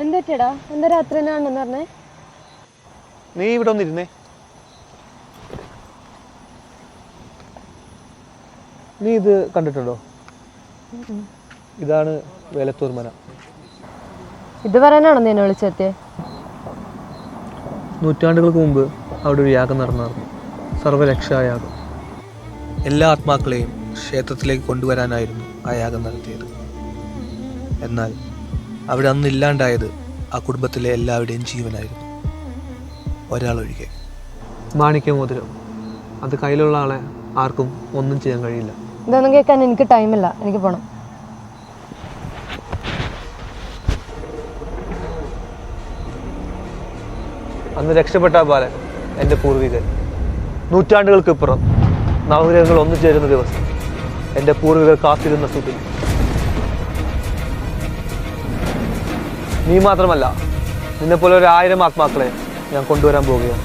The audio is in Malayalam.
എന്താ എന്താ രാത്രി ആണെന്ന് പറഞ്ഞേ? നീ ഇവിടെ ഒന്നിരുന്നേ. നീ ഇത് കണ്ടിട്ടുണ്ടോ? ഇതാണ് വേലത്തൂർ മന. ഇത് പറയാനാണോ നീ എന്നെ വിളിച്ചെത്തിയെ? നൂറ്റാണ്ടുകൾക്ക് മുമ്പ് അവിടെ ഒരു യാഗം നടന്നായിരുന്നു, സർവരക്ഷായാഗം. എല്ലാ ആത്മാക്കളെയും ക്ഷേത്രത്തിലേക്ക് കൊണ്ടുവരാനായിരുന്നു ആ യാഗം നടത്തിയത്. എന്നാൽ അവിടെ അന്ന് ഇല്ലാണ്ടായത് ആ കുടുംബത്തിലെ എല്ലാവരുടെയും ജീവനായിരുന്നു, ഒരാളൊഴികെ. മാണിക്യമോതിരം, അത് കയ്യിലുള്ള ആളെ ആർക്കും ഒന്നും ചെയ്യാൻ കഴിയില്ല. ഇതൊന്നും കേൾക്കാൻ എനിക്ക് ടൈമില്ല, എനിക്ക് പോണം. അന്ന് രക്ഷപ്പെട്ട ബാലൻ എൻ്റെ പൂർവികൻ. നൂറ്റാണ്ടുകൾക്കിപ്പുറം നവഗ്രഹങ്ങൾ ഒന്നു ചേരുന്ന ദിവസം എൻ്റെ പൂർവികർ കാത്തിരുന്ന സുഖം. നീ മാത്രമല്ല, നിന്നെപ്പോലെ 1000 ആത്മാക്കളെ ഞാൻ കൊണ്ടുവരാൻ പോവുകയാണ്.